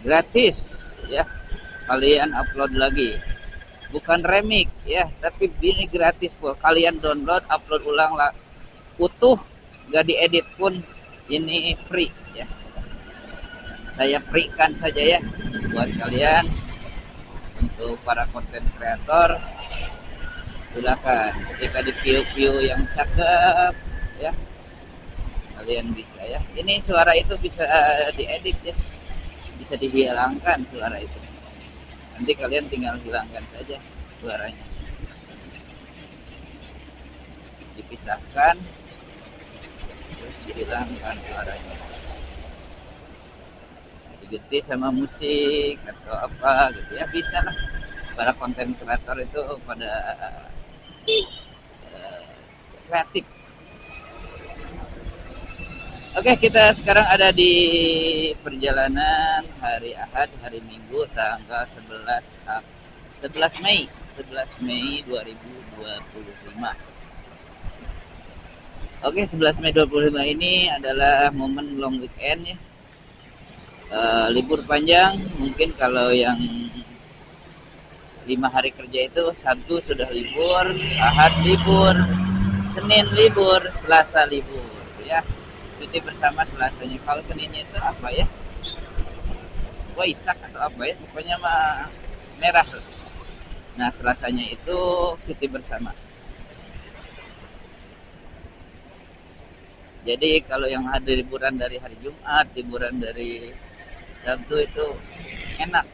gratis ya, kalian upload lagi, bukan remix ya, tapi ini gratis kok, kalian download upload ulang lah, utuh, gak diedit pun, ini free ya, saya free kan saja ya buat kalian. Untuk para konten kreator, silakan ketika di view-view yang cakep ya, kalian bisa ya, ini suara itu bisa diedit ya, bisa dihilangkan suara itu, nanti kalian tinggal hilangkan saja suaranya, dipisahkan terus dihilangkan suaranya, diganti sama musik atau apa gitu ya, bisa lah. Para konten kreator itu pada kreatif. Oke, kita sekarang ada di perjalanan hari Ahad, hari Minggu, tanggal 11 Mei 2025. Oke, 11 Mei 2025 ini adalah momen long weekend ya. Libur panjang, mungkin kalau yang 5 hari kerja itu Sabtu sudah libur, Ahad libur, Senin libur, Selasa libur ya. Cuti bersama Selasanya. Kalau Seninnya itu apa ya? Waisak atau apa ya? Pokoknya mah merah. Nah, Selasanya itu cuti bersama. Jadi kalau yang ada liburan dari hari Jumat, liburan dari Sabtu itu enak.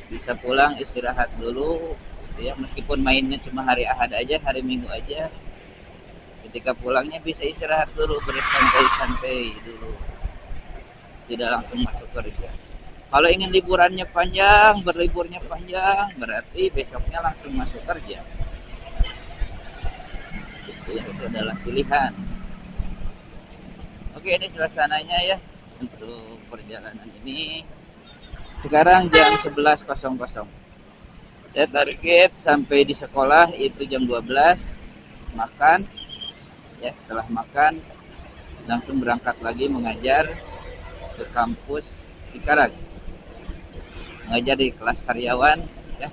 Bisa pulang istirahat dulu gitu ya, meskipun mainnya cuma hari Ahad aja, hari Minggu aja. Ketika pulangnya bisa istirahat dulu, bersantai-santai dulu, tidak langsung masuk kerja. Kalau ingin liburannya panjang, berliburnya panjang, berarti besoknya langsung masuk kerja. Itu ya, itu adalah pilihan. Oke, ini suasananya ya untuk perjalanan ini. Sekarang jam 11.00. Saya target sampai di sekolah itu jam 12, makan. Ya, setelah makan langsung berangkat lagi mengajar ke kampus Cikarang, mengajar di kelas karyawan ya,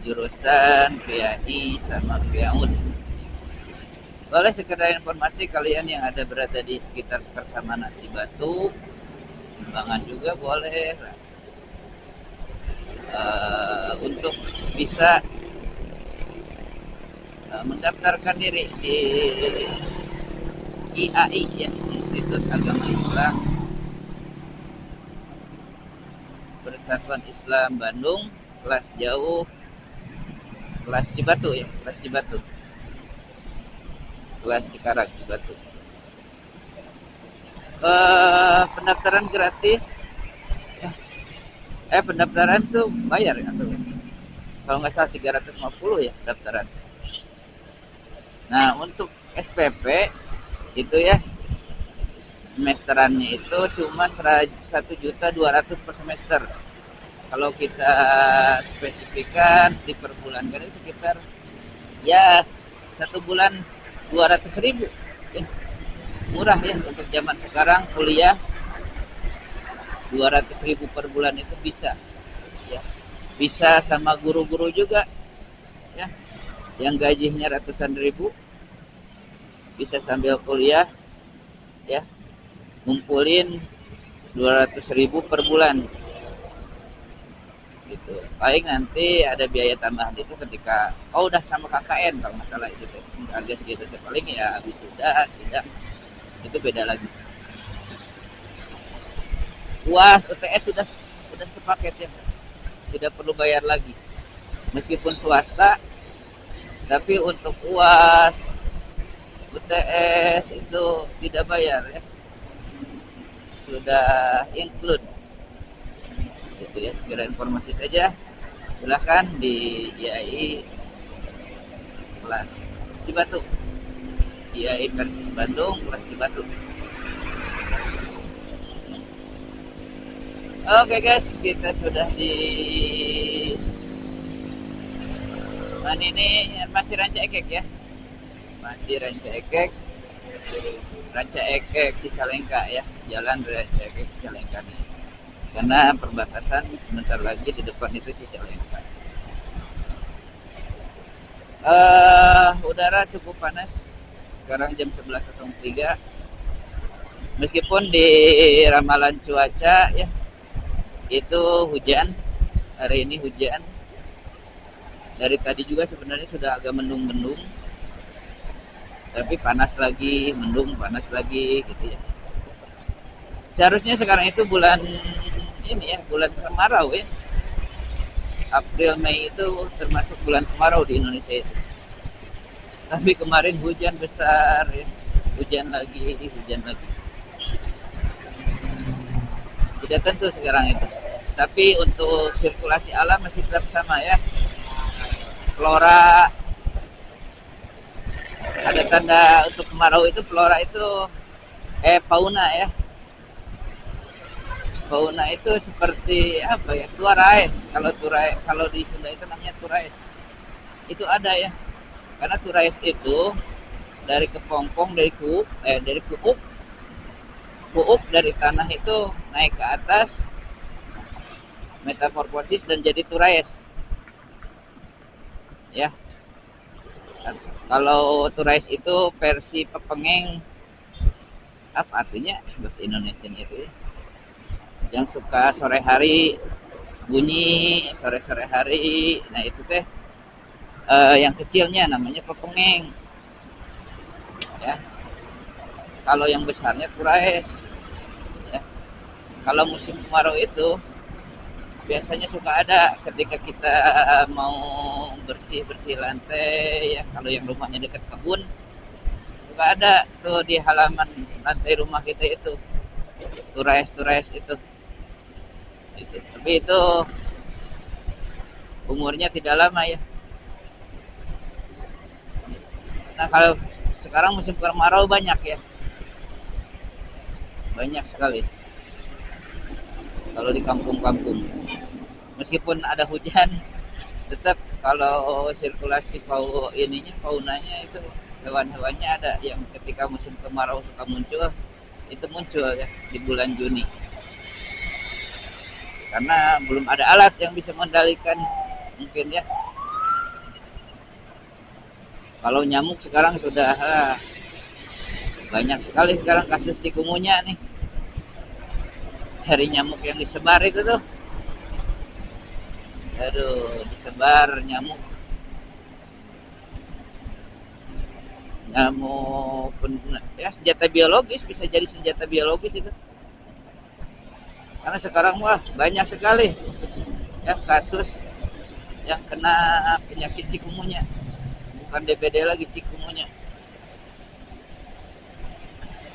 jurusan PAI sama PAUD. Boleh sekedar informasi, kalian yang ada berada di sekitar Kersamana Cibatu, Kembangan juga boleh untuk bisa mendaftarkan diri di IAI ya, Institut Agama Islam Persatuan Islam Bandung, kelas jauh, kelas Cibatu ya, kelas Cibatu, kelas Cikarang Cibatu. Pendaftaran gratis ya. Pendaftaran tuh bayar ya tuh, kalau nggak salah 350 ya pendaftaran. Nah, untuk SPP itu ya, semesterannya itu cuma 1.200.000 per semester. Kalau kita spesifikkan di per bulan kan sekitar ya 1 bulan 200.000 ya, murah ya untuk zaman sekarang kuliah. 200.000 per bulan itu bisa ya, bisa sama guru-guru juga ya, yang gajinya ratusan ribu, bisa sambil kuliah ya, ngumpulin 200.000 per bulan gitu. Paling nanti ada biaya tambahan itu ketika udah sama KKN kalau masalah itu tuh harga segitu tuh, paling ya habis sudah sidang itu beda lagi. UAS UTS sudah sepaket ya, tidak perlu bayar lagi meskipun swasta, tapi untuk UAS UTS itu tidak bayar ya, sudah include itu ya. Sekedar informasi saja, silahkan di IAI kelas Cibatu, IAI Persis Bandung kelas Cibatu. Oke guys, kita sudah di mana ini, masih Ranca Ekek ya, masih Ranca Ekek, Ranca Ekek Cicalengka ya, jalan Ranca Ekek Cicalengka nih. karena perbatasan sebentar lagi di depan itu Cicalengka. Udara cukup panas sekarang jam 11.03, meskipun di ramalan cuaca ya itu hujan, hari ini hujan, dari tadi juga sebenarnya sudah agak mendung-mendung, tapi panas lagi, mendung, panas lagi gitu ya. Seharusnya sekarang itu bulan ini ya, bulan kemarau ya. April Mei itu termasuk bulan kemarau di Indonesia itu. Tapi kemarin hujan besar ya. Hujan lagi, hujan lagi. Tidak tentu sekarang itu. Tapi untuk sirkulasi alam masih tetap sama ya. Flora, ada tanda untuk kemarau itu, flora itu fauna ya. Fauna itu seperti apa ya? Turaes. Kalau di Sunda itu namanya turaes. Itu ada ya. Karena turaes itu dari kepompong, dari kuuk dari tanah itu naik ke atas, metamorfosis dan jadi turaes. Ya. Kalau turaes itu versi pepengeng, apa artinya bahasa Indonesia itu ya? Yang suka sore hari bunyi sore hari, nah itu teh yang kecilnya namanya pepengeng ya. Kalau yang besarnya turaes ya. Kalau musim kemarau itu biasanya suka ada ketika kita mau bersih lantai ya, kalau yang rumahnya dekat kebun suka ada tuh di halaman lantai rumah kita itu turaes itu. Tapi itu umurnya tidak lama ya. Nah kalau sekarang musim kemarau banyak ya, banyak sekali kalau di kampung-kampung. Meskipun ada hujan, tetap kalau sirkulasi faunanya itu, hewan-hewannya ada yang ketika musim kemarau suka muncul, itu muncul ya di bulan Juni. Karena belum ada alat yang bisa mengendalikan mungkin ya. Kalau nyamuk sekarang sudah banyak sekali sekarang kasus cikungunya nih. Dari nyamuk yang disebar itu tuh. Aduh, disebar nyamuk ya senjata biologis, bisa jadi senjata biologis itu. Karena sekarang wah banyak sekali ya kasus yang kena penyakit cikungunya, bukan DBD lagi, cikungunya.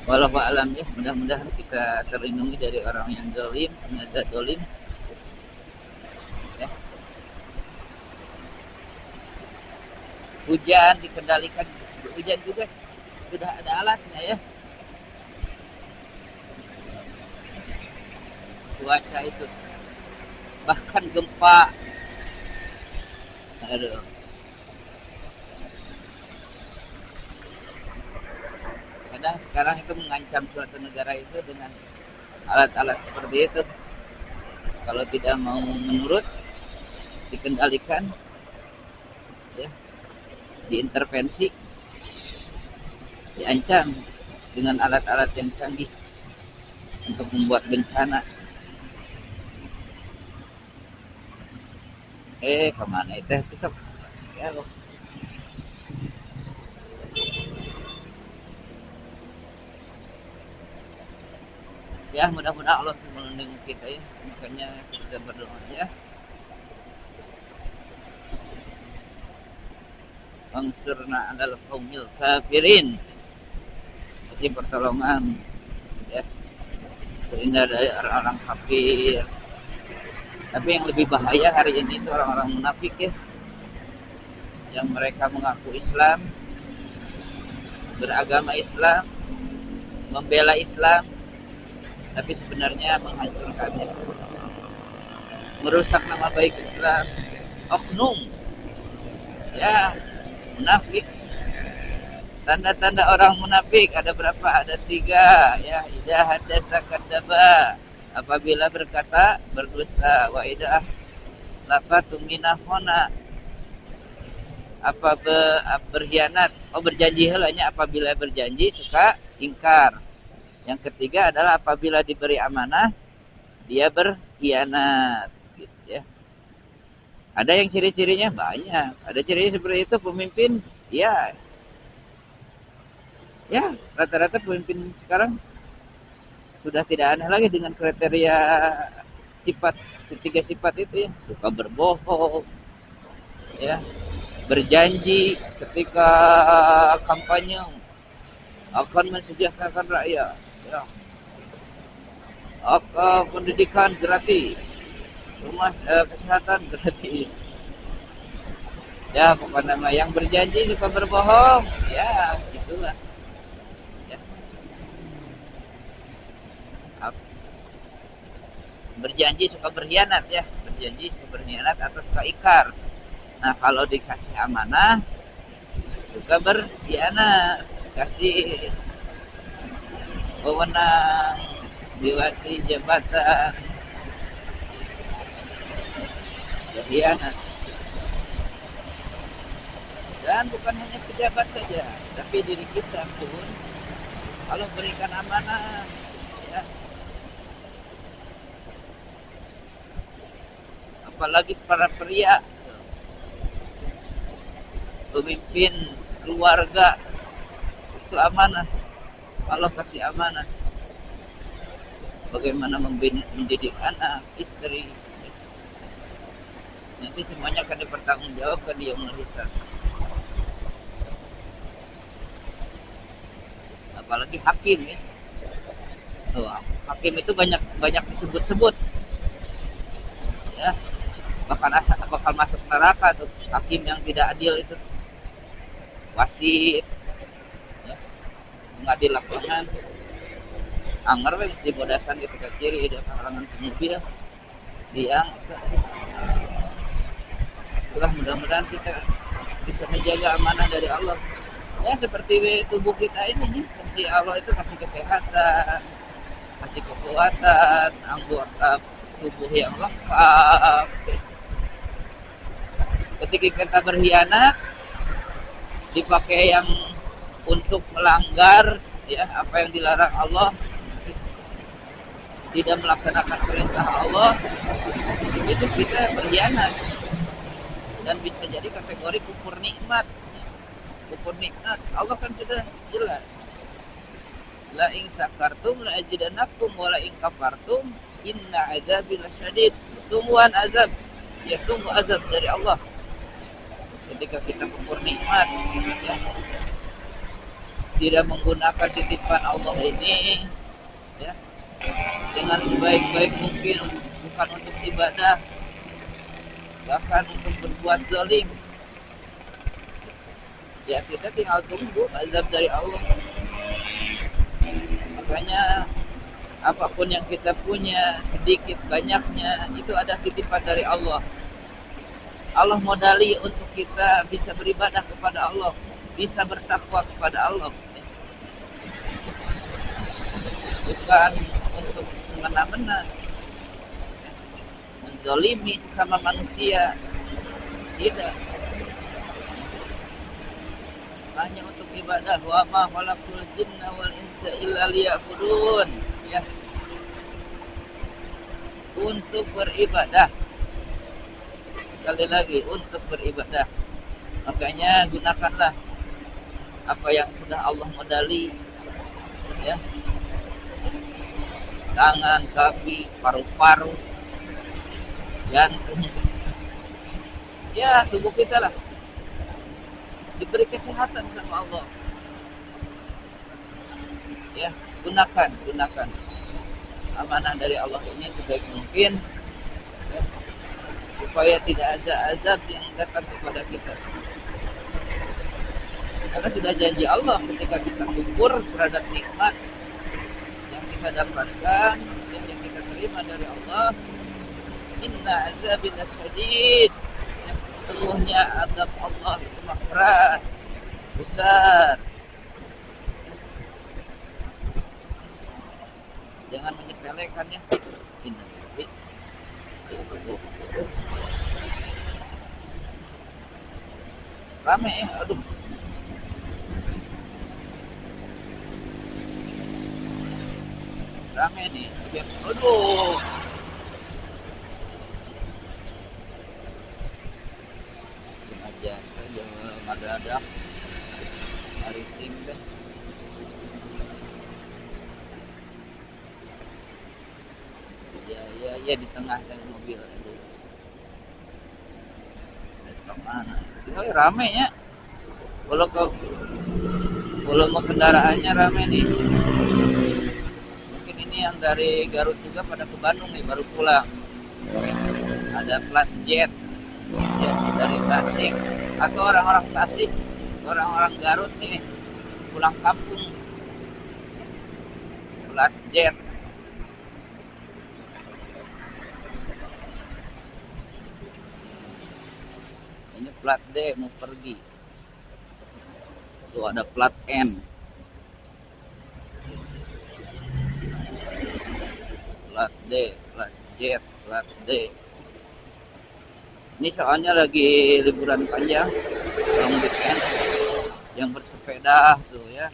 Walau alam ya, mudah-mudahan kita terlindungi dari orang yang zalim, sengaja zalim ya. Hujan dikendalikan, hujan juga sudah ada alatnya ya. Cuaca itu bahkan gempa, aduh, kadang sekarang itu mengancam suatu negara itu dengan alat-alat seperti itu. Kalau tidak mau menurut, dikendalikan ya, diintervensi, diancam dengan alat-alat yang canggih untuk membuat bencana. Kemana itu sok ya loh. Ya mudah-mudahan Allah melindungi kita ya, makanya kita berdoa ya. Angsurna 'alal qaumil kafirin, kasih pertolongan ya, terhindar dari orang-orang kafir. Tapi yang lebih bahaya hari ini itu orang-orang munafik ya, yang mereka mengaku Islam, beragama Islam, membela Islam, tapi sebenarnya menghancurkannya, merusak nama baik Islam. Oknum ya, munafik. Tanda-tanda orang munafik ada berapa? Ada 3 ya. Idza haddatsa kadzdzaba, apabila berkata berdusta, wa idza lafatu minahona, apa berkhianat, berjanji helanya apabila berjanji suka ingkar. Yang ketiga adalah apabila diberi amanah dia berkhianat gitu ya. Ada yang ciri-cirinya banyak, ada cirinya seperti itu pemimpin ya. Ya, rata-rata pemimpin sekarang sudah tidak aneh lagi dengan kriteria sifat, ketiga sifat itu ya, suka berbohong ya, berjanji ketika kampanye akan mensejahterakan rakyat ya, pendidikan gratis, rumah kesehatan gratis ya, pokoknya nama yang berjanji suka berbohong ya, itulah ya. Berjanji suka berkhianat ya, berjanji suka berkhianat atau suka ikar. Nah kalau dikasih amanah suka berkhianat, kasih wewenang, diwasi jabatan, berkhianat. Dan bukan hanya pejabat saja, tapi diri kita pun kalau berikan amanah ya, apalagi para pria, pemimpin keluarga, itu amanah. Allah kasih amanah bagaimana mendidik anak, istri, nanti semuanya akan dipertanggungjawabkan di yaumul hisab. Apalagi hakim ya, hakim itu banyak disebut-sebut ya, bahkan bakal masuk neraka tuh hakim yang tidak adil itu, wasit ya, pengadil lapangan, anger wes di bodasan ketika ciri di kalangan mobil yang itulah. Mudah-mudahan kita bisa menjaga amanah dari Allah ya, seperti tubuh kita ini nih, kasih Allah itu kasih kesehatan, kasih kekuatan, anggota tubuh yang lengkap. Ketika kita berkhianat dipakai yang untuk melanggar ya apa yang dilarang Allah, tidak melaksanakan perintah Allah, itu kita berkhianat dan bisa jadi kategori kufur nikmat. Kufur nikmat Allah kan sudah jelas, la in sakartum la azidannakum wa la in kafartum inna azabi lasyadid. Tungguan azab ya, tunggu azab dari Allah ketika kita kufur nikmat ya, tidak menggunakan titipan Allah ini ya dengan sebaik-baik mungkin, bukan untuk ibadah, bahkan untuk berbuat zalim ya, kita tinggal tunggu azab dari Allah. Makanya apapun yang kita punya, sedikit banyaknya, itu ada titipan dari Allah. Allah modali untuk kita bisa beribadah kepada Allah, bisa bertakwa kepada Allah, bukan untuk semena-mena menzalimi sesama manusia, tidak, hanya untuk ibadah. Wa ma khalaqul jinna wal insa illa liya'budun ya, untuk beribadah. Sekali lagi, untuk beribadah. Makanya gunakanlah apa yang sudah Allah modali ya, tangan, kaki, paru-paru, jantung ya, tubuh kita lah diberi kesehatan sama Allah ya, gunakan amanah dari Allah ini sebaik mungkin ya, supaya tidak ada azab yang datang kepada kita, karena sudah janji Allah ketika kita kufur terhadap nikmat yang kita dapatkan, yang kita terima dari Allah, inna azabil lasyadid, sesungguhnya azab Allah itu keras, besar. jangan menyepelekan ya. Ini rame ya, aduh. Rame nih, aduh. Jasa jangan mendadak maritim kan. Ya di tengah mobil itu. Kemana? Oh, rame ya. Kalau mau kendaraannya rame nih. Mungkin ini yang dari Garut juga pada ke Bandung nih baru pulang. Ada plat jet ya, dari Tasik atau orang-orang Tasik, orang-orang Garut nih pulang kampung plat jet. Ini plat D mau pergi. Tuh ada plat N. Plat D, plat jet, plat D. Ini soalnya lagi liburan panjang, long weekend. Yang bersepeda tuh ya,